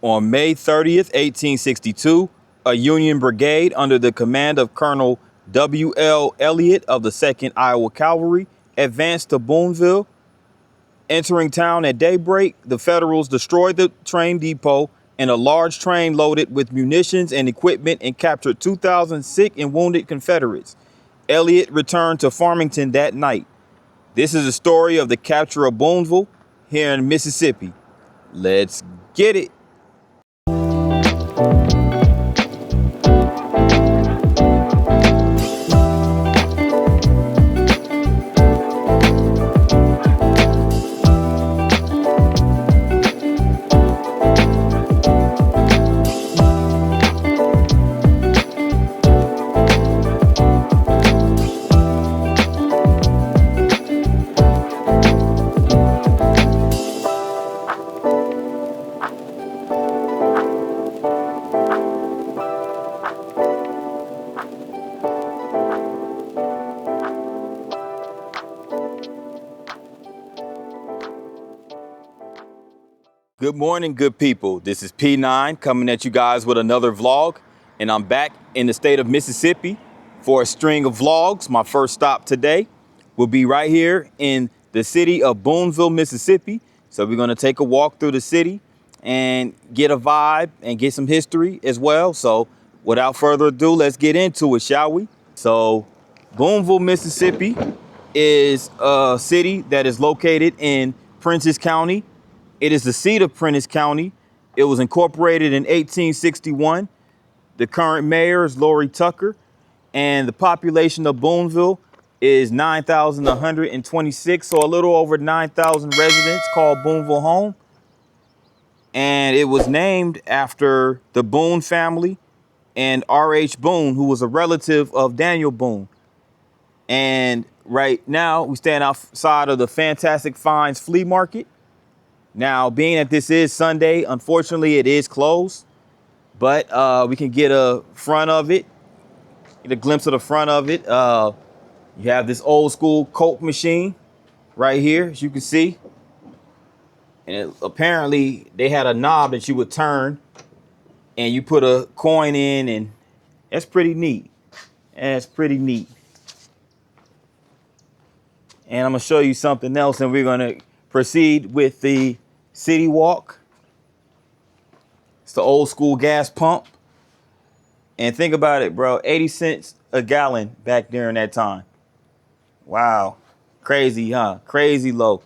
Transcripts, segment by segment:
On May 30th, 1862, a Union brigade under the command of Colonel W.L. Elliott of the 2nd Iowa Cavalry advanced to Booneville. Entering town at daybreak, the Federals destroyed the train depot and a large train loaded with munitions and equipment and captured 2,000 sick and wounded Confederates. Elliott returned to Farmington that night. This is the story of the capture of Booneville here in Mississippi. Let's get it. Good morning, good people. This is P9 coming at you guys with another vlog, and I'm back in the state of Mississippi for a string of vlogs. My first stop today will be right here in the city of Booneville, Mississippi. So we're going to take a walk through the city and get a vibe and get some history as well. So without further ado, let's get into it, shall we? So Booneville, Mississippi is a city that is located in Prentiss County. It is the seat of Prentiss County. It was incorporated in 1861. The current mayor is Lori Tucker, and the population of Booneville is 9,126, so a little over 9,000 residents called Booneville home. And it was named after the Boone family and R.H. Boone, who was a relative of Daniel Boone. And right now we stand outside of the Fantastic Finds flea market. Now, being that this is Sunday, unfortunately, it is closed, but we can get a front of it, get a glimpse of the front of it. You have this old school Coke machine right here, as you can see. And apparently they had a knob that you would turn and you put a coin in, and that's pretty neat. That's pretty neat. And I'm gonna show you something else, and we're gonna proceed with the city walk. It's the old school gas pump. And think about it, bro. 80 cents a gallon back during that time. Wow. Crazy, huh? Crazy low.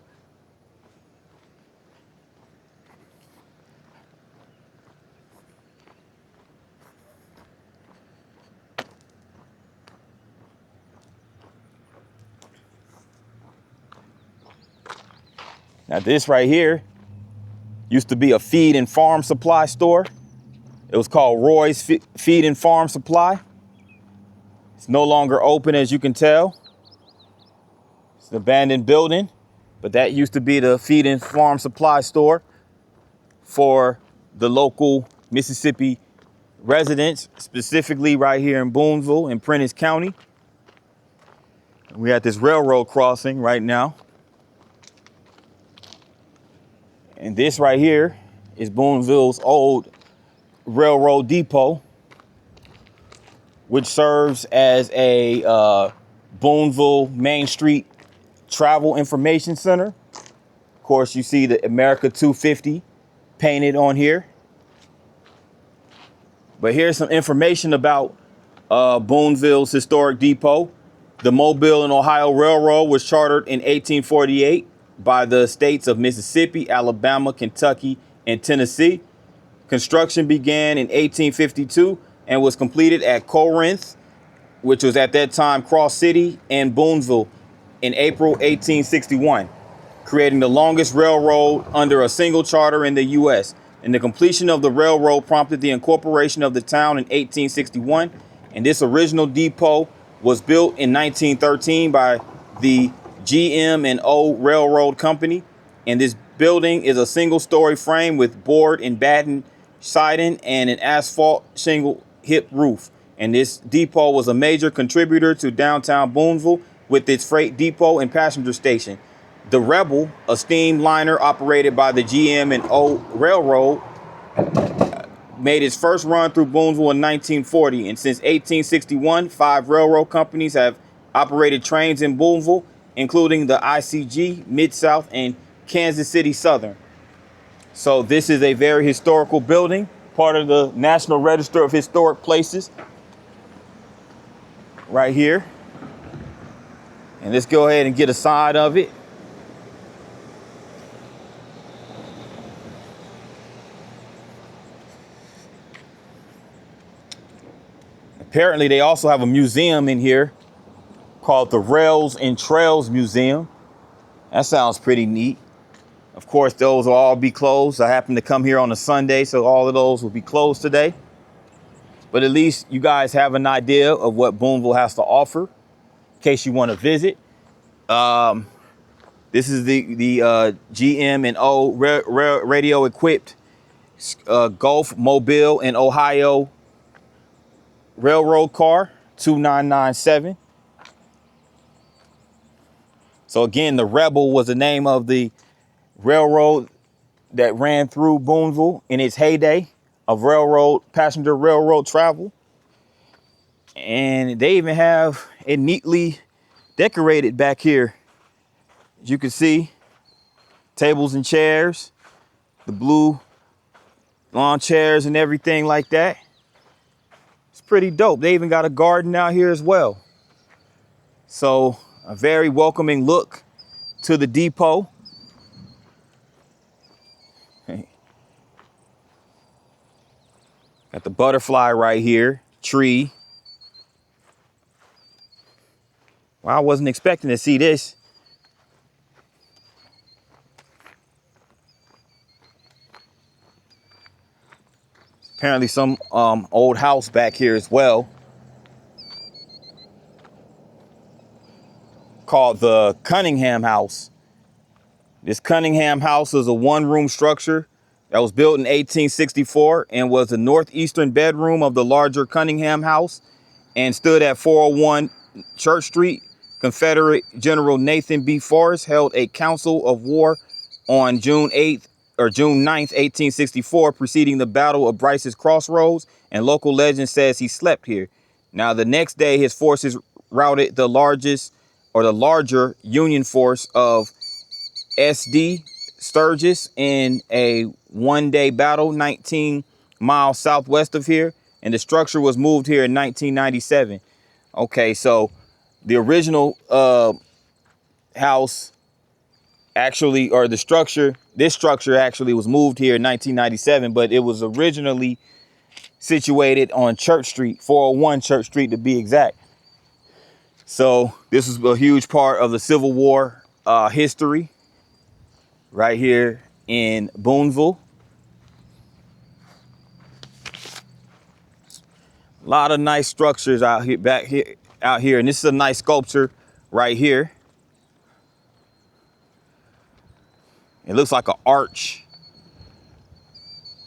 Now this right here used to be a feed and farm supply store. It was called Roy's Feed and Farm Supply. It's no longer open, as you can tell. It's an abandoned building, but that used to be the feed and farm supply store for the local Mississippi residents, specifically right here in Booneville in Prentiss County. We're at this railroad crossing right now. And this right here is Booneville's old railroad depot, which serves as a Booneville Main Street Travel Information Center. Of course, you see the America 250 painted on here. But here's some information about Booneville's historic depot. The Mobile and Ohio Railroad was chartered in 1848 by the states of Mississippi, Alabama, Kentucky, and Tennessee. Construction began in 1852 and was completed at Corinth, which was at that time Cross City, and Booneville in April 1861, creating the longest railroad under a single charter in the U.S. And the completion of the railroad prompted the incorporation of the town in 1861. And this original depot was built in 1913 by the GM&O Railroad Company, and this building is a single-story frame with board and batten siding and an asphalt shingle hip roof. And this depot was a major contributor to downtown Booneville with its freight depot and passenger station. The Rebel, a steam liner operated by the GM&O Railroad, made its first run through Booneville in 1940, and since 1861, 5 railroad companies have operated trains in Booneville, including the ICG, Mid-South, and Kansas City Southern. So this is a very historical building, part of the National Register of Historic Places, right here. And let's go ahead and get a side of it. Apparently, they also have a museum in here called the Rails and Trails Museum. That sounds pretty neat. Of course, those will all be closed. I happen to come here on a Sunday, so all of those will be closed today. But at least you guys have an idea of what Booneville has to offer in case you want to visit. This is the GM and O radio equipped Gulf, Mobile, and Ohio railroad car 2997. So again, the Rebel was the name of the railroad that ran through Booneville in its heyday of passenger railroad travel. And they even have it neatly decorated back here. As you can see, tables and chairs, the blue lawn chairs and everything like that. It's pretty dope. They even got a garden out here as well. So a very welcoming look to the depot. Got the butterfly right here, tree. Well, I wasn't expecting to see this. Apparently some old house back here as well, called the Cunningham House. This Cunningham House is a one-room structure that was built in 1864 and was the northeastern bedroom of the larger Cunningham House and stood at 401 Church Street. Confederate General Nathan B. Forrest held a council of war on June 9th, 1864, preceding the Battle of Bryce's Crossroads, and local legend says he slept here. Now, the next day, his forces routed the larger Union force of S.D. Sturgis in a one-day battle 19 miles southwest of here, and the structure was moved here in 1997. Okay, so the original house actually, or this structure actually was moved here in 1997, but it was originally situated on Church Street, 401 Church Street to be exact. So this is a huge part of the Civil War history right here in Booneville. A lot of nice structures out here, and this is a nice sculpture right here. It looks like an arch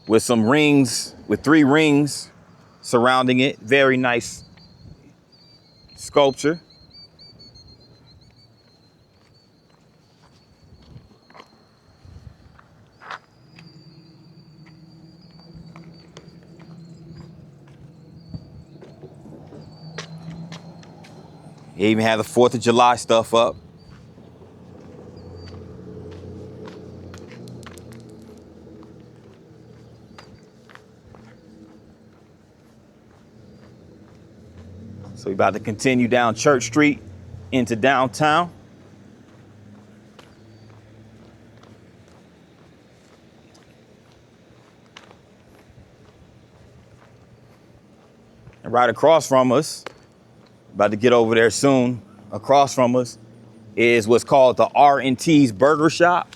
with some rings, with 3 rings surrounding it. Very nice sculpture. They even have the 4th of July stuff up. So we're about to continue down Church Street into downtown. And right across from us, about to get over there soon, across from us is what's called the R&T's Burger Shop.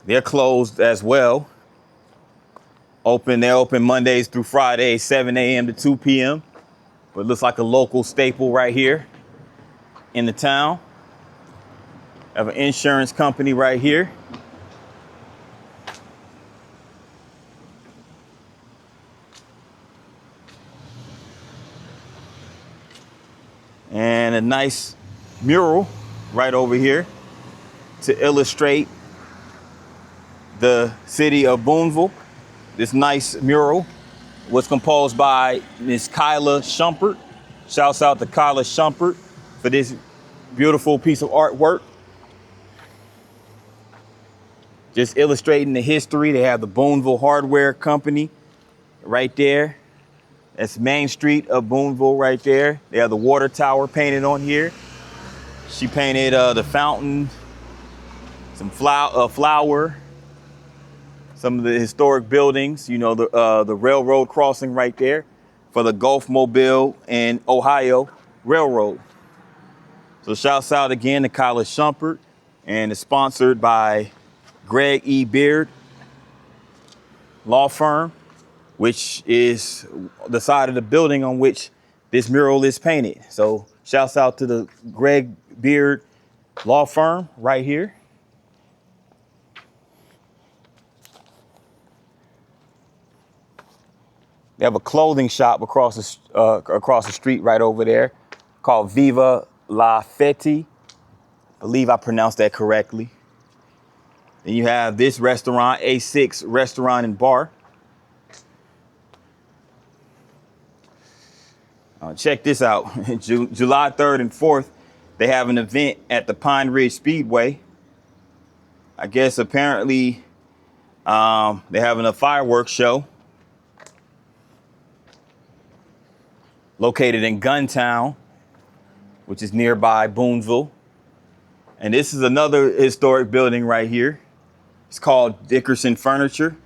They're closed as well. They're open Mondays through Fridays, 7 a.m. to 2 p.m. But it looks like a local staple right here in the town. Have an insurance company right here. And a nice mural right over here to illustrate the city of Booneville. This nice mural was composed by Miss Kyla Shumpert. Shouts out to Kyla Shumpert for this beautiful piece of artwork. Just illustrating the history. They have the Booneville Hardware Company right there. That's Main Street of Booneville right there. They have the water tower painted on here. She painted the fountain, some flower, some of the historic buildings, you know, the railroad crossing right there for the Gulf, Mobile, and Ohio Railroad. So shouts out again to Kyla Shumpert, and it's sponsored by Greg E. Beard Law Firm, which is the side of the building on which this mural is painted. So shouts out to the Greg Beard Law Firm right here. They have a clothing shop across the street right over there called Viva La Feti. I believe I pronounced that correctly. Then you have this restaurant, A6 Restaurant and Bar. Check this out. July 3rd and 4th, they have an event at the Pine Ridge Speedway. I guess apparently they're having a fireworks show located in Guntown, which is nearby Booneville. And this is another historic building right here. It's called Dickerson Furniture.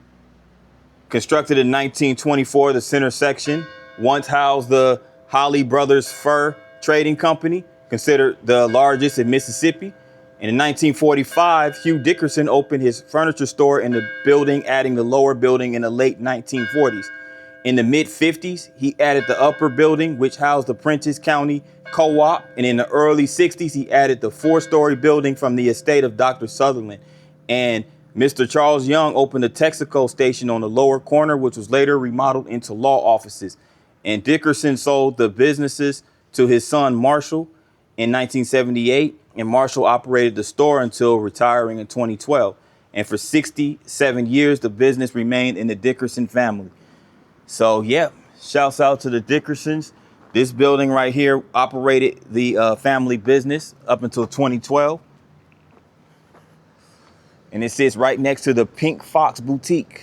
Constructed in 1924, the center section once housed the Holly Brothers Fur Trading Company, considered the largest in Mississippi. And in 1945, Hugh Dickerson opened his furniture store in the building, adding the lower building in the late 1940s. In the mid-50s, he added the upper building, which housed the Prentiss County Co-op. And in the early 60s, he added the 4-story building from the estate of Dr. Sutherland. And Mr. Charles Young opened a Texaco station on the lower corner, which was later remodeled into law offices. And Dickerson sold the businesses to his son Marshall in 1978. And Marshall operated the store until retiring in 2012. And for 67 years, the business remained in the Dickerson family. So, yeah, shouts out to the Dickersons. This building right here operated the family business up until 2012. And it sits right next to the Pink Fox Boutique.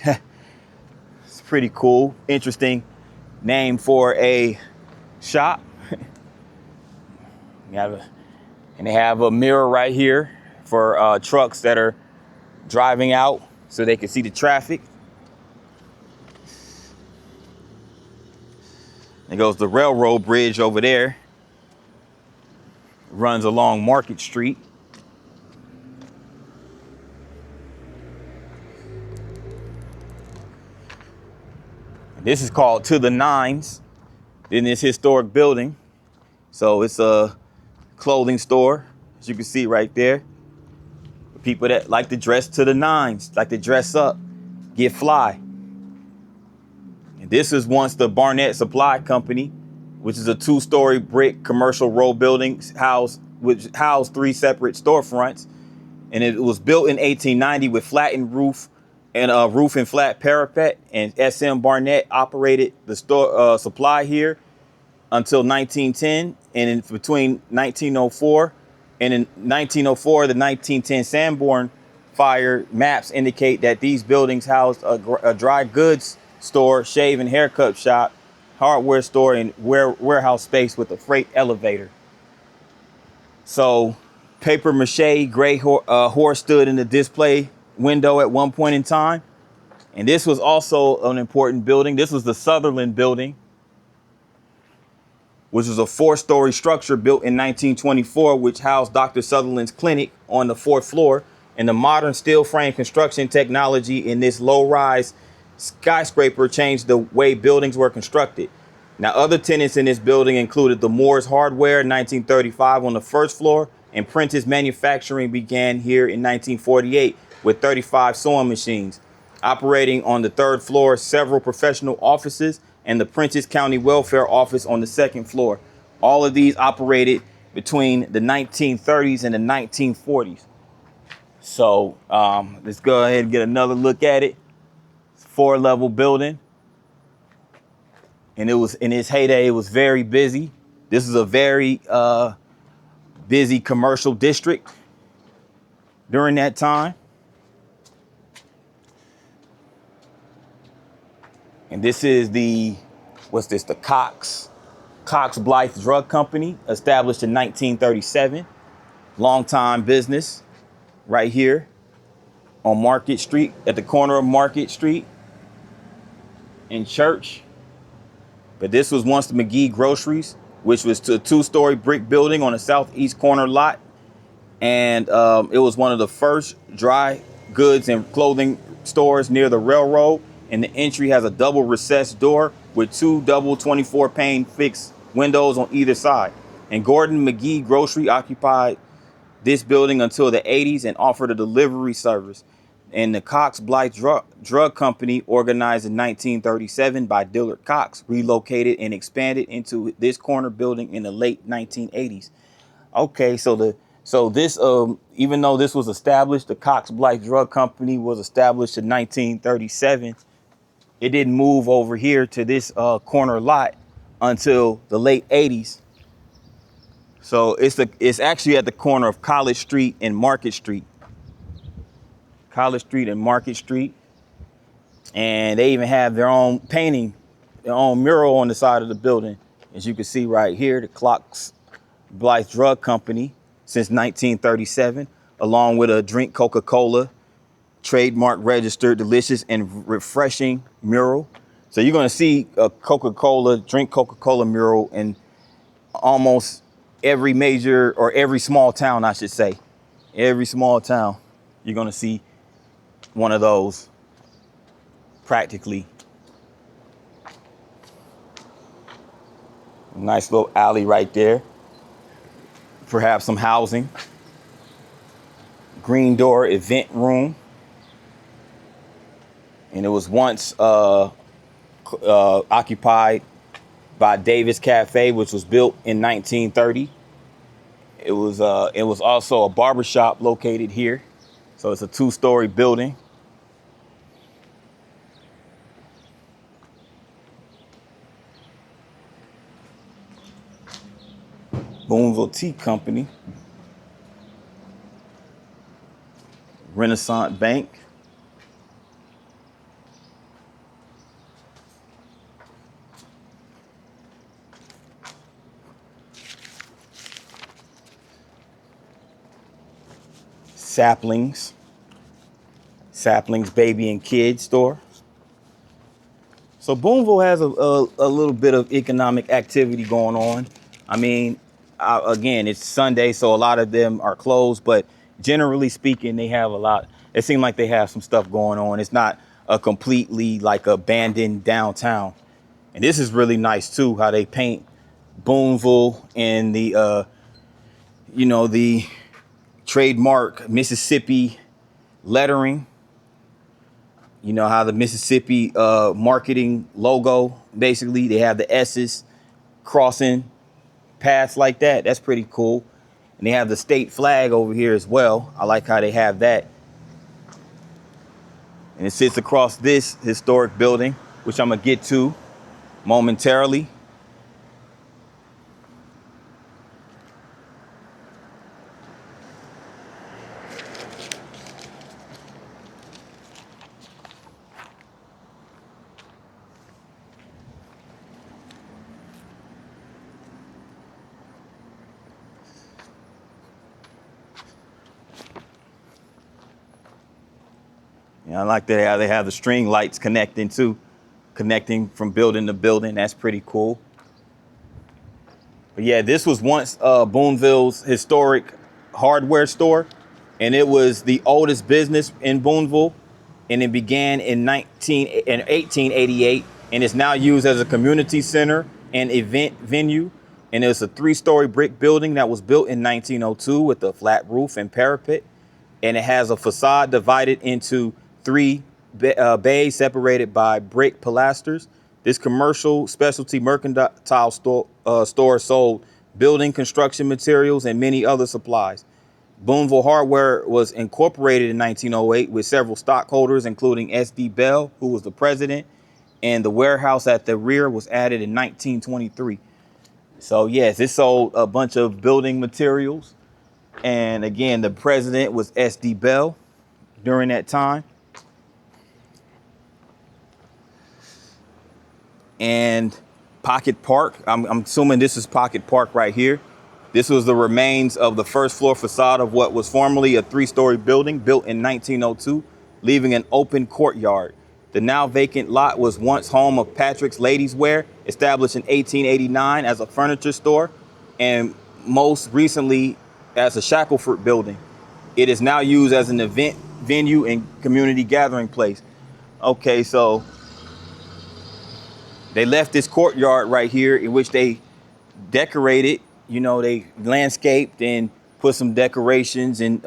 It's pretty cool. Interesting name for a shop. And they have a mirror right here for trucks that are driving out so they can see the traffic. There goes the railroad bridge over there. Runs along Market Street. This is called To the Nines in this historic building. So it's a clothing store, as you can see right there. People that like to dress to the nines, like to dress up, get fly. And this is once the Barnett Supply Company, which is a 2-story brick commercial row building which housed 3 separate storefronts. And it was built in 1890 with flattened roof and a roof and flat parapet. And SM Barnett operated the store supply here until 1910. And in between 1904 and in 1904, the 1910 Sanborn fire maps indicate that these buildings housed a dry goods store, shave and haircut shop, hardware store, and warehouse space with a freight elevator. So paper mache gray horse stood in the display window at one point in time. And this was also an important building. This was the Sutherland building, which was a 4-story structure built in 1924, which housed Dr. Sutherland's clinic on the 4th floor. And the modern steel frame construction technology in this low-rise skyscraper changed the way buildings were constructed. Now, other tenants in this building included the Moore's Hardware in 1935 on the 1st floor, and Prentiss Manufacturing began here in 1948 with 35 sewing machines. Operating on the 3rd floor, several professional offices, and the Prentiss County Welfare Office on the 2nd floor. All of these operated between the 1930s and the 1940s. So let's go ahead and get another look at it. 4-level building. And it was in its heyday, it was very busy. This is a very busy commercial district during that time. And this is the Cox Blythe Drug Company, established in 1937. Long-time business right here on Market Street, at the corner of Market Street and Church. But this was once the McGee Groceries, which was a 2-story brick building on the southeast corner lot. And it was one of the first dry goods and clothing stores near the railroad. And the entry has a double recessed door with 2 double 24-pane fixed windows on either side. And Gordon McGee Grocery occupied this building until the 80s and offered a delivery service. And the Cox Blythe Drug Company, organized in 1937 by Dillard Cox, relocated and expanded into this corner building in the late 1980s. Okay, so this even though this was established, the Cox Blythe Drug Company was established in 1937. It didn't move over here to this corner lot until the late 80s. So it's actually at the corner of College Street and Market Street. College Street and Market Street. And they even have their own painting, their own mural on the side of the building. As you can see right here, the Cox Blythe Drug Company since 1937, along with a Drink Coca-Cola, trademark registered, delicious and refreshing mural. So you're going to see a Drink Coca-Cola mural in almost every major, or every small town, I should say. Every small town, you're going to see one of those practically. Nice little alley right there. Perhaps some housing. Green door event room. And it was once occupied by Davis Cafe, which was built in 1930. It was also a barbershop located here. So it's a 2-story building. Booneville Tea Company. Renaissance Bank. Saplings Baby and Kids Store. So Booneville has a little bit of economic activity going on. I mean, again, it's Sunday, so a lot of them are closed, but generally speaking, they have a lot. It seems like they have some stuff going on. It's not a completely like abandoned downtown. And this is really nice too, how they paint Booneville in the, the trademark Mississippi lettering. You know how the Mississippi marketing logo, basically, they have the S's crossing paths like that. That's pretty cool. And they have the state flag over here as well. I like how they have that. And it sits across this historic building, which I'm gonna get to momentarily. I like that how they have the string lights connecting from building to building. That's pretty cool. But yeah, this was once Booneville's historic hardware store, and it was the oldest business in Booneville, and it began in 1888, and it's now used as a community center and event venue. And it's a 3-story brick building that was built in 1902 with a flat roof and parapet, and it has a facade divided into 3 bays separated by brick pilasters. This commercial specialty mercantile store sold building construction materials, and many other supplies. Booneville Hardware was incorporated in 1908 with several stockholders, including S.D. Bell, who was the president, and the warehouse at the rear was added in 1923. So yes, it sold a bunch of building materials. And again, the president was S.D. Bell during that time. And Pocket Park, I'm assuming this is Pocket Park right here. This was the remains of the first floor facade of what was formerly a 3-story building built in 1902, leaving an open courtyard. The now vacant lot was once home of Patrick's Ladies Wear, established in 1889 as a furniture store, and most recently as a Shackelford building. It is now used as an event venue and community gathering place. Okay, so they left this courtyard right here in which they decorated, they landscaped and put some decorations and,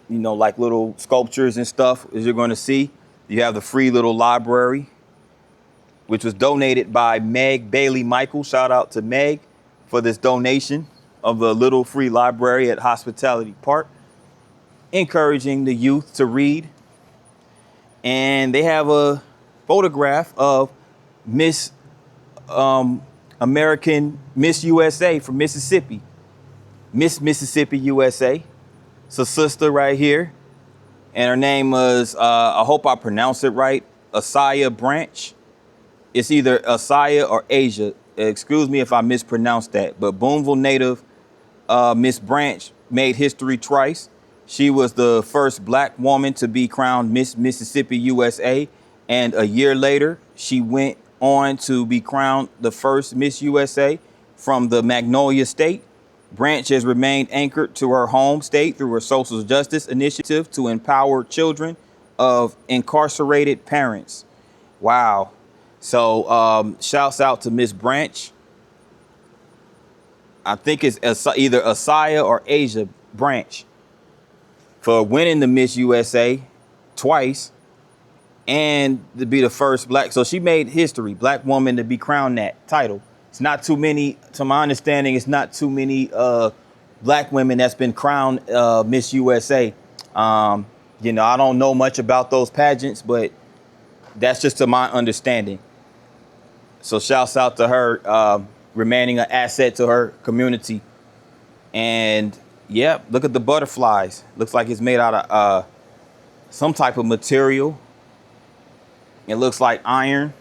like little sculptures and stuff, as you're going to see. You have the free little library, which was donated by Meg Bailey Michael. Shout out to Meg for this donation of the little free library at Hospitality Park, encouraging the youth to read. And they have a photograph of Miss American Miss USA from Mississippi, Miss Mississippi USA. It's a sister right here, and her name was, I hope I pronounce it right, Asaya Branch. It's either Asaya or Asia. Excuse me if I mispronounced that, but Booneville native Miss Branch made history twice. She was the first black woman to be crowned Miss Mississippi USA, and a year later, she went on to be crowned the first Miss USA from the Magnolia State. Branch has remained anchored to her home state through her social justice initiative to empower children of incarcerated parents. Wow. So shouts out to Miss Branch. I think it's either Asaya or Asia Branch for winning the Miss USA twice and to be the first black. So she made history, black woman to be crowned that title. It's not too many, to my understanding, it's not too many black women that's been crowned Miss USA. I don't know much about those pageants, but that's just to my understanding. So shouts out to her, remaining an asset to her community. And yeah, look at the butterflies. Looks like it's made out of some type of material. It looks like iron.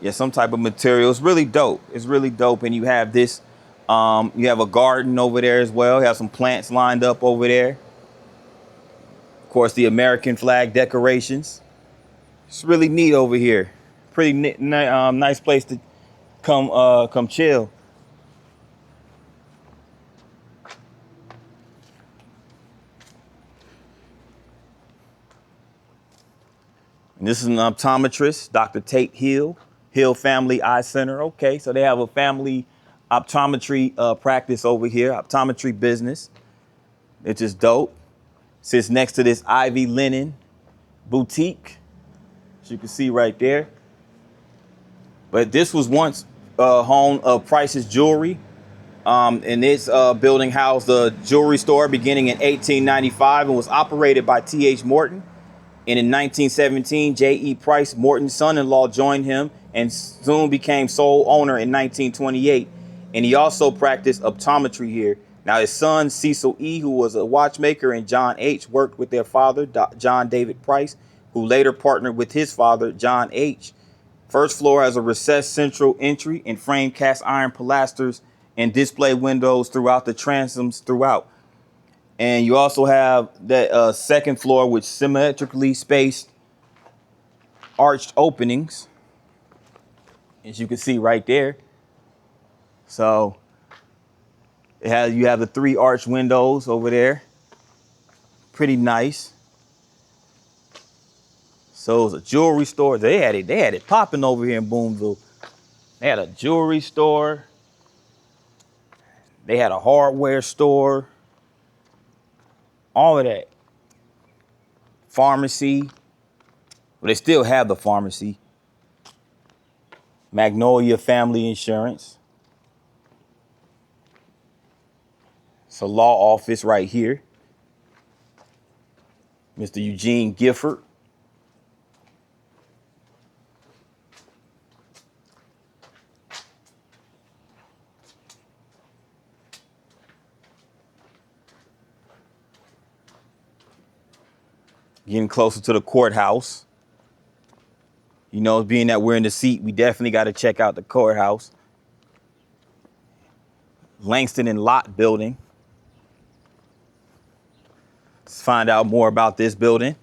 Yeah, some type of material. It's really dope. It's really dope. And you have this, you have a garden over there as well. You have some plants lined up over there. Of course, the American flag decorations. It's really neat over here. Pretty nice place to come chill. And this is an optometrist, Dr. Tate Hill Family Eye Center. Okay, so they have a family optometry practice over here, optometry business. It's just dope. Sits next to this Ivy Linen boutique, as you can see right there. But this was once home of Price's Jewelry. And this building housed a jewelry store beginning in 1895 and was operated by T.H. Morton. And in 1917, J.E. Price, Morton's son-in-law, joined him and soon became sole owner in 1928. And he also practiced optometry here. Now, his son, Cecil E., who was a watchmaker, and John H., worked with their father, John David Price, who later partnered with his father, John H. First floor has a recessed central entry and framed cast iron pilasters and display windows throughout the transoms throughout. And you also have that second floor with symmetrically spaced arched openings, as you can see right there. So you have the 3 arched windows over there. Pretty nice. So it's a jewelry store. They had it popping over here in Booneville. They had a jewelry store. They had a hardware store. All of that. Pharmacy. Well, they still have the pharmacy. Magnolia Family Insurance. It's a law office right here. Mr. Eugene Gifford. Getting closer to the courthouse. You know, being that we're in the seat, we definitely got to check out the courthouse. Langston and Lott building. Let's find out more about this building.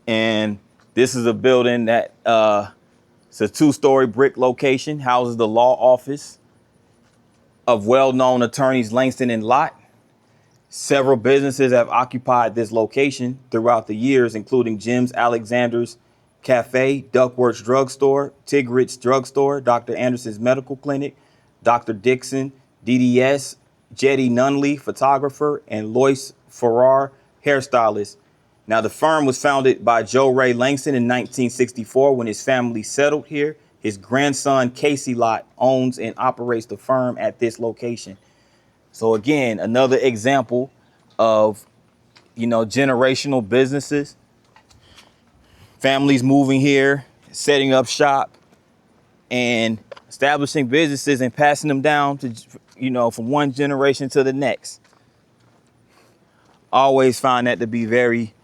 And this is a building that it's a 2-story brick location, houses the law office of well-known attorneys Langston and Lott. Several businesses have occupied this location throughout the years, including Jim's Alexander's Cafe, Duckworth's Drugstore, Tigritt's Drugstore, Dr. Anderson's Medical Clinic, Dr. Dixon, DDS, Jetty Nunley, photographer, and Lois Farrar, hairstylist. Now, the firm was founded by Joe Ray Langston in 1964 when his family settled here. His grandson, Casey Lott, owns and operates the firm at this location. So again, another example of, generational businesses, families moving here, setting up shop and establishing businesses and passing them down to, from one generation to the next. Always find that to be very,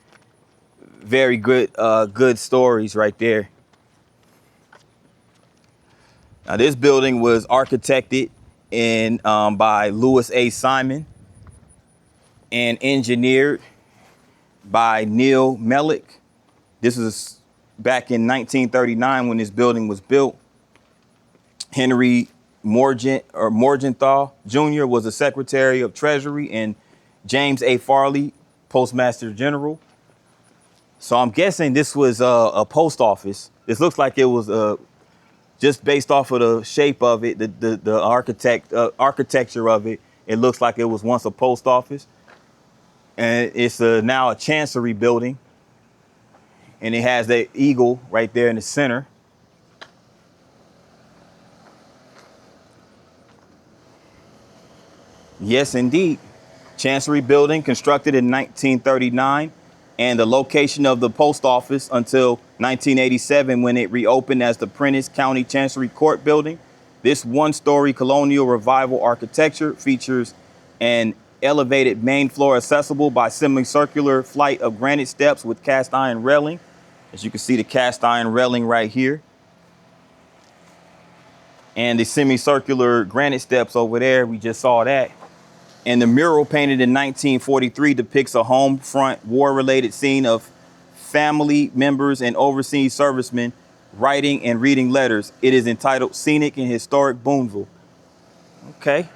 very good stories right there. Now, this building was architected by Louis A. Simon and engineered by Neil Mellick. This was back in 1939 when this building was built. Henry Morgenthau Jr. was the Secretary of Treasury and James A. Farley, Postmaster General. So I'm guessing this was a post office. This looks like it was just based off of the shape of it, the architecture of it. It looks like it was once a post office, and it's now a chancery building. And it has the eagle right there in the center. Yes, indeed. Chancery building constructed in 1939, and the location of the post office until 1987 when it reopened as the Prentiss County Chancery Court building. This 1-story colonial revival architecture features an elevated main floor accessible by semicircular flight of granite steps with cast iron railing. As you can see, the cast iron railing right here. And the semicircular granite steps over there, we just saw that. And the mural painted in 1943 depicts a home front war-related scene of family members and overseas servicemen writing and reading letters. It is entitled Scenic and Historic Booneville. Okay.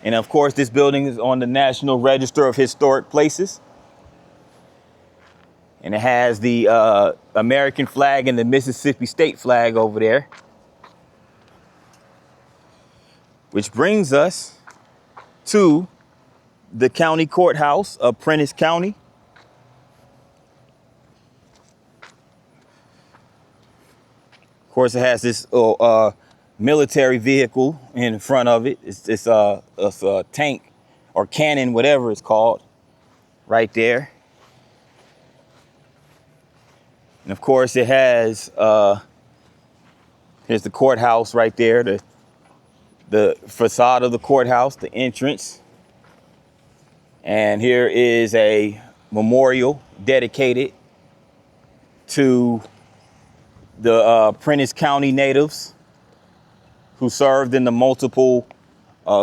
And of course, this building is on the National Register of Historic Places. And it has the American flag and the Mississippi state flag over there. Which brings us to the county courthouse of Prentiss County. Of course, it has this military vehicle in front of it. It's a tank or cannon, whatever it's called, right there. And of course, it has here's the courthouse right there. The facade of the courthouse, the entrance. And here is a memorial dedicated to the Prentiss County natives who served in the multiple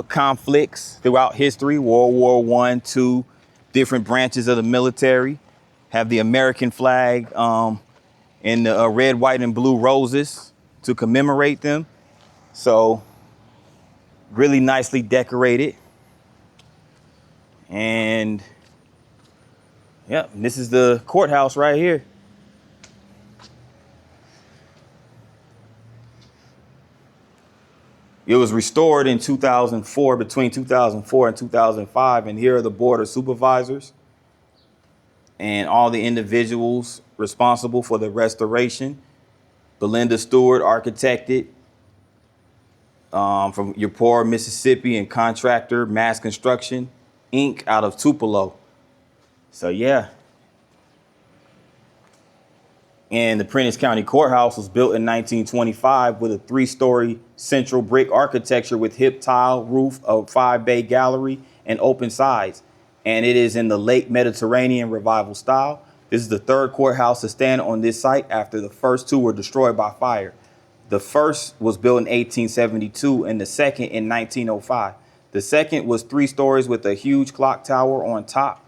conflicts throughout history, World War I, II, different branches of the military. Have the American flag in the red, white, and blue roses to commemorate them. So really nicely decorated. And yeah, this is the courthouse right here. It was restored in 2004, between 2004 and 2005. And here are the board of supervisors and all the individuals responsible for the restoration. Belinda Stewart architected from your poor Mississippi, and contractor Mass Construction Inc. out of Tupelo. So yeah. And the Prentiss County Courthouse was built in 1925 with a 3-story central brick architecture with hip tile roof, a 5-bay gallery, and open sides. And it is in the late Mediterranean revival style. This is the 3rd courthouse to stand on this site after the first 2 were destroyed by fire. The first was built in 1872 and the second in 1905. The second was 3 stories with a huge clock tower on top.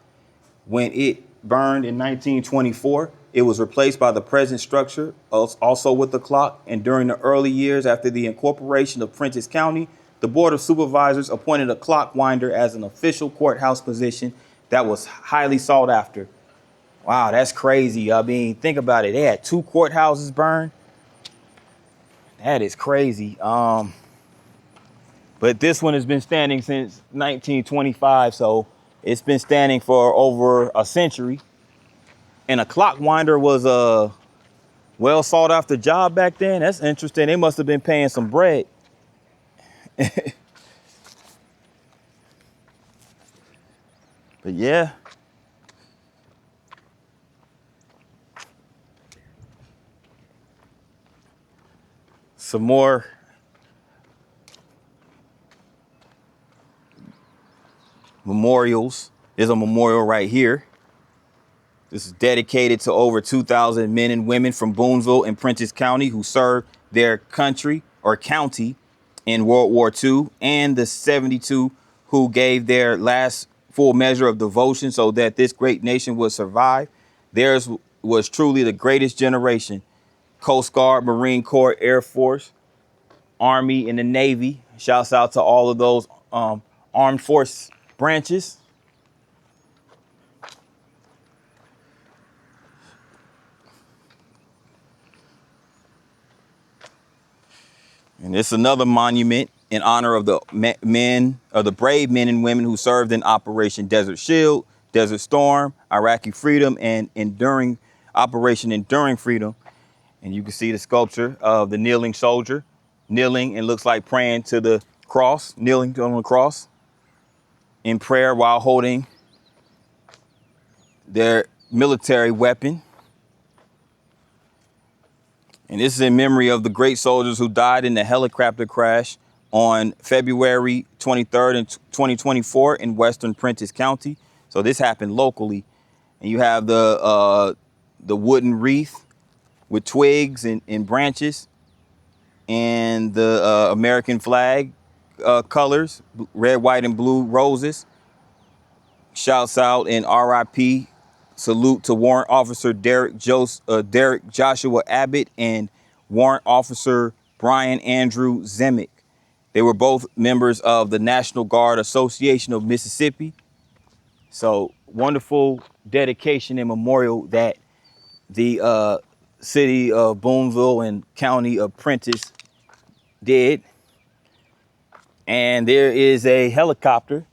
When it burned in 1924, it was replaced by the present structure, also with the clock. And during the early years after the incorporation of Prentiss County, the Board of Supervisors appointed a clock winder as an official courthouse position that was highly sought after. Wow, that's crazy. I mean, think about it. They had 2 courthouses burned. That is crazy. But this one has been standing since 1925, so it's been standing for over a century. And a clock winder was a well sought after job back then. That's interesting. They must have been paying some bread. But yeah. Some more memorials. There's a memorial right here. This is dedicated to over 2,000 men and women from Booneville and Prentiss County who served their country or county in World War II, and the 72 who gave their last full measure of devotion so that this great nation would survive. Theirs was truly the greatest generation. Coast Guard, Marine Corps, Air Force, Army, and the Navy. Shouts out to all of those armed force branches. And it's another monument in honor of the brave men and women who served in Operation Desert Shield, Desert Storm, Iraqi Freedom, and Operation Enduring Freedom. And you can see the sculpture of the kneeling soldier, kneeling and looks like praying to the cross, kneeling on the cross in prayer while holding their military weapon. And this is in memory of the great soldiers who died in the helicopter crash on February 23rd in 2024 in western Prentiss County. So this happened locally. And you have the wooden wreath with twigs and branches, and the American flag colors, red, white, and blue roses. Shouts out and RIP. Salute to Warrant Officer Derek Joshua Abbott and Warrant Officer Brian Andrew Zemick. They were both members of the National Guard Association of Mississippi. So wonderful dedication and memorial that the city of Booneville and county of Prentiss did. And there is a helicopter,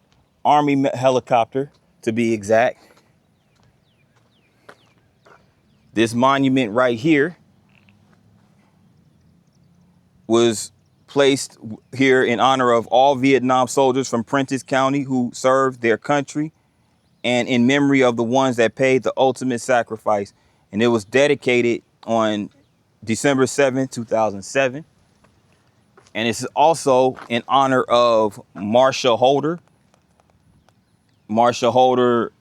Army helicopter to be exact. This monument right here was placed here in honor of all Vietnam soldiers from Prentiss County who served their country, and in memory of the ones that paid the ultimate sacrifice. And it was dedicated on December 7th, 2007. And it's also in honor of Marsha Holder. Marsha Holder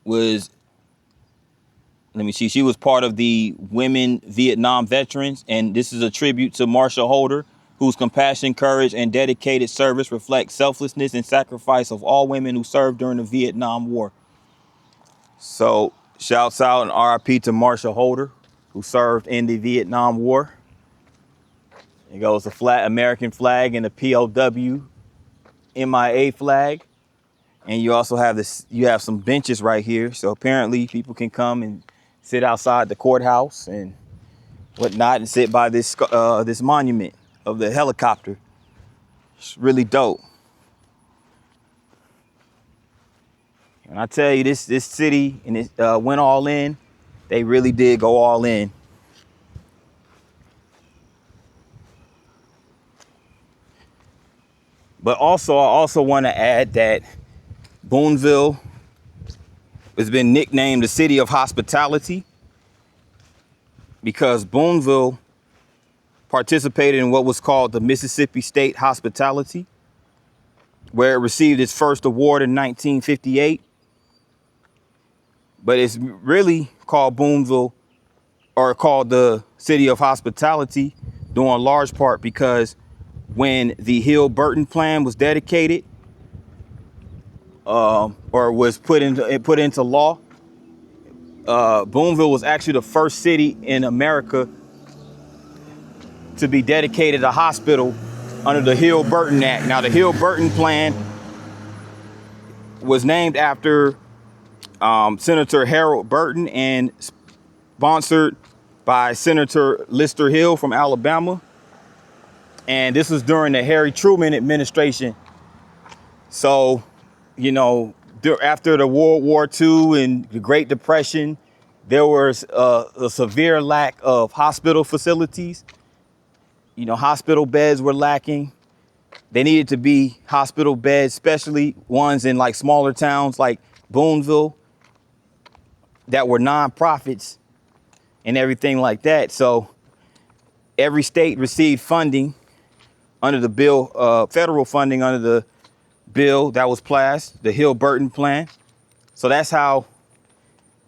was, let me see, she was part of the Women Vietnam Veterans. And this is a tribute to Marsha Holder, whose compassion, courage, and dedicated service reflect selflessness and sacrifice of all women who served during the Vietnam War. So shouts out and RIP to Marsha Holder, who served in the Vietnam War. It goes the flat American flag and the POW MIA flag. And you also have this, you have some benches right here. So apparently people can come and sit outside the courthouse and whatnot and sit by this this monument of the helicopter. It's really dope. And I tell you, this city and it went all in. They really did go all in. But also, I also want to add that Booneville has been nicknamed the city of hospitality because Booneville participated in what was called the Mississippi State Hospitality, where it received its first award in 1958. But it's really called Booneville, or called the city of hospitality, due in large part because when the Hill-Burton plan was dedicated, or was put into law, Booneville was actually the first city in America to be dedicated a hospital under the Hill-Burton Act. Now, the Hill-Burton plan was named after Senator Harold Burton and sponsored by Senator Lister Hill from Alabama. And this was during the Harry Truman administration. So, you know, after the World War II and the Great Depression, there was a severe lack of hospital facilities. You know, hospital beds were lacking. They needed to be hospital beds, especially ones in like smaller towns like Booneville that were nonprofits and everything like that. So every state received funding under the bill, federal funding under the bill that was passed, the Hill-Burton plan. So that's how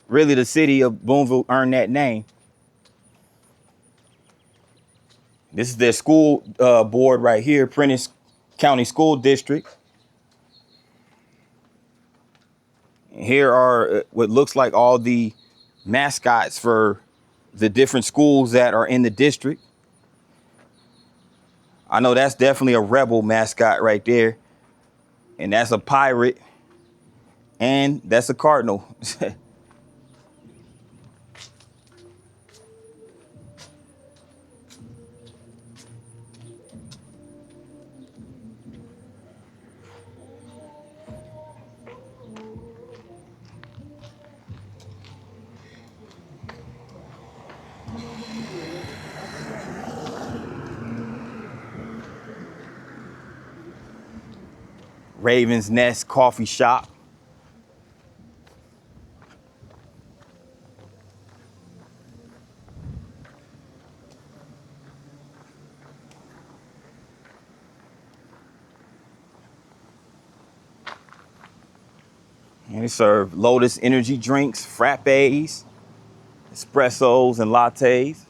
really the city of Booneville earned that name. This is their school board right here, Prentice County School District. And here are what looks like all the mascots for the different schools that are in the district. I know that's definitely a rebel mascot right there. And that's a pirate. And that's a cardinal. Raven's Nest Coffee Shop. And they serve Lotus energy drinks, frappes, espressos, and lattes.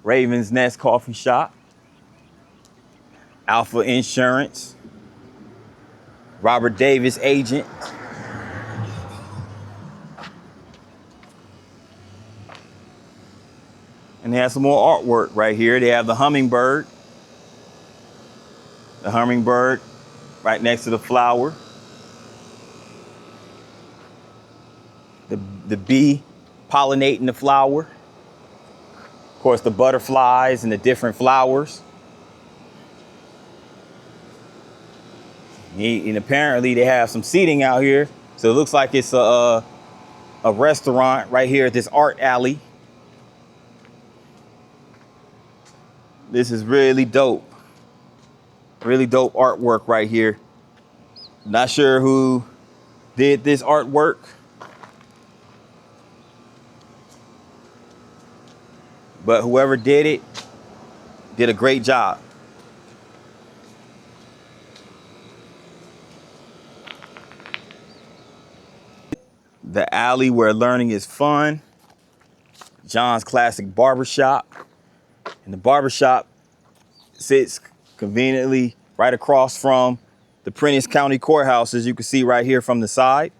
Raven's Nest Coffee Shop. Alpha Insurance. Robert Davis Agent. And they have some more artwork right here. They have the hummingbird. The hummingbird right next to the flower. The bee pollinating the flower. Of course, the butterflies and the different flowers. And apparently they have some seating out here. So it looks like it's a restaurant right here at this art alley. This is really dope. Really dope artwork right here. Not sure who did this artwork. But whoever did it did a great job. The alley where learning is fun. John's Classic Barbershop. And the barbershop sits conveniently right across from the Prentice County Courthouse, as you can see right here from the side.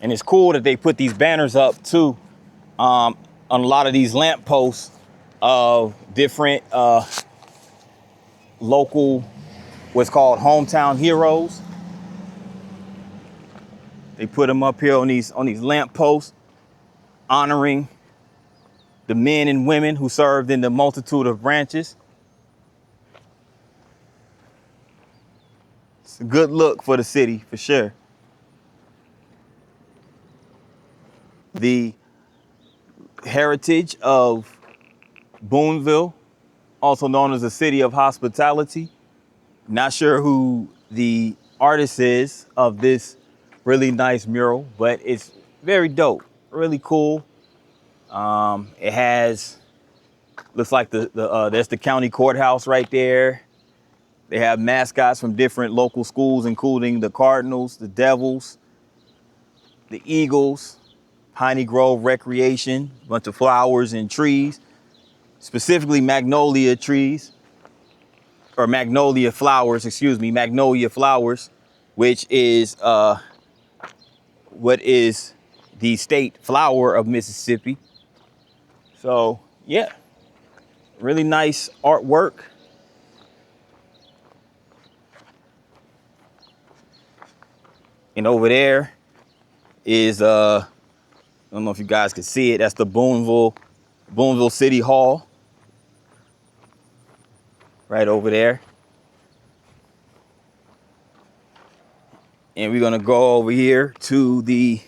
And it's cool that they put these banners up too on a lot of these lamp posts of different local, what's called hometown heroes. They put them up here on these lamp posts, honoring the men and women who served in the multitude of branches. It's a good look for the city, for sure. The heritage of Booneville, also known as the city of hospitality. Not sure who the artist is of this really nice mural, but it's very dope, really cool. It has, looks like that's the county courthouse right there. They have mascots from different local schools, including the Cardinals, the Devils, the Eagles, Piney Grove Recreation, a bunch of flowers and trees, specifically magnolia trees, or magnolia flowers, magnolia flowers, which is what is the state flower of Mississippi. So yeah, really nice artwork. And over there is I don't know if you guys can see it. That's the Booneville City Hall. Right over there. And we're gonna go over here to the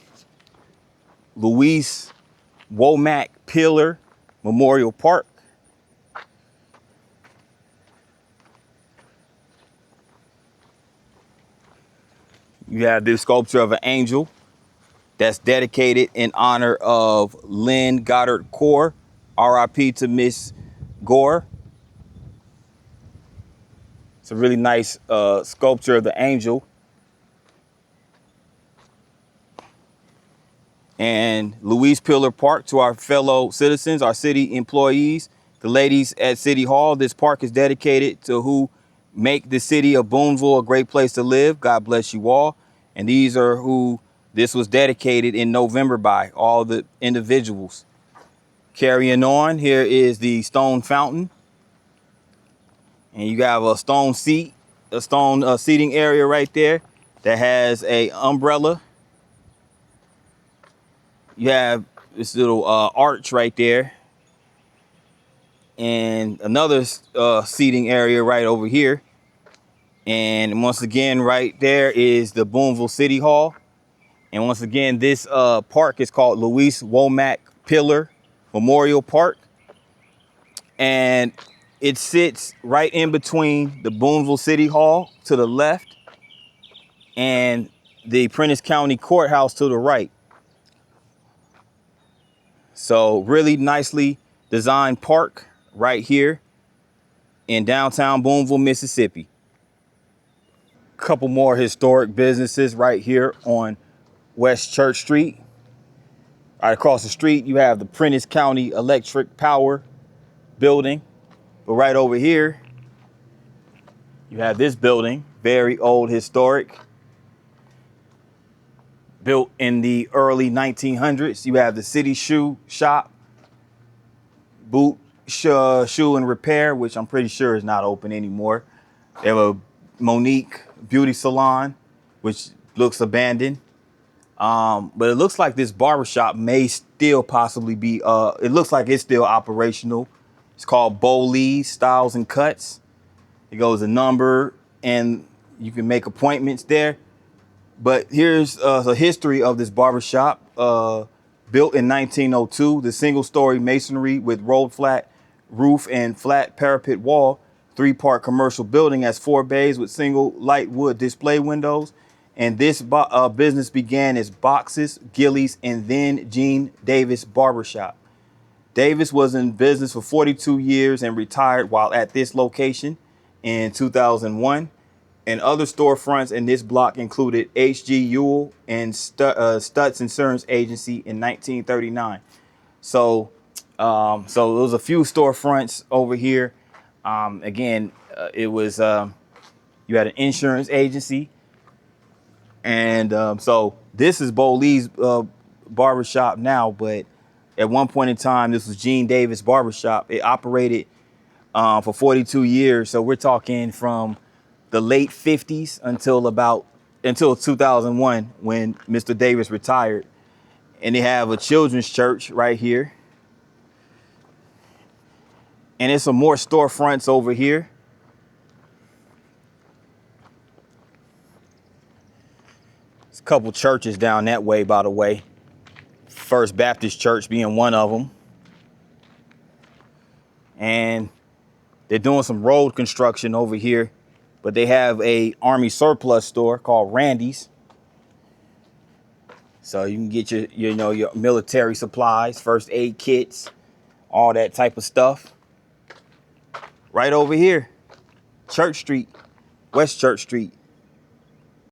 Louise Womack Pillar Memorial Park. You have this sculpture of an angel that's dedicated in honor of Lynn Goddard Core, RIP to Miss Gore. It's a really nice sculpture of the angel. And Louise Pillar Park, to our fellow citizens, our city employees, the ladies at City Hall, this park is dedicated to who make the city of Booneville a great place to live. God bless you all. And these are who this was dedicated in November by, all the individuals. Carrying on, here is the stone fountain. And you have a stone seat, a stone seating area right there that has a umbrella. You have this little arch right there. And another seating area right over here. And once again, right there is the Booneville City Hall. And once again, this park is called Louise Womack Pillar Memorial Park. And it sits right in between the Booneville City Hall to the left and the Prentice County Courthouse to the right. So really nicely designed park right here in downtown Booneville, Mississippi. Couple more historic businesses right here on West Church Street. Right across the street, you have the Prentice County Electric Power building. But right over here, you have this building, very old, historic, built in the early 1900s. You have the City Shoe Shop, Boot Shoe and Repair, which I'm pretty sure is not open anymore. They have a Monique Beauty Salon, which looks abandoned. But it looks like this barbershop may still possibly be, it looks like it's still operational. It's called Bowley's Styles and Cuts. It goes a number and you can make appointments there. But here's the history of this barbershop. Built in 1902, the single-story masonry with rolled flat roof and flat parapet wall, 3-part commercial building has 4 bays with single light wood display windows. And this business began as Boxes, Gillies, and then Gene Davis Barbershop. Davis was in business for 42 years and retired while at this location in 2001. And other storefronts in this block included H.G. Ewell and Stutz Insurance Agency in 1939. So there was a few storefronts over here. It was you had an insurance agency. And so this is Bowley's barbershop now, but at one point in time, this was Gene Davis Barbershop. It operated for 42 years. So we're talking from the late 50s until 2001 when Mr. Davis retired. And they have a children's church right here. And there's some more storefronts over here. There's a couple churches down that way, by the way. First Baptist Church being one of them. And they're doing some road construction over here, but they have a Army surplus store called Randy's. So you can get your military supplies, first aid kits, all that type of stuff. Right over here, Church Street, West Church Street.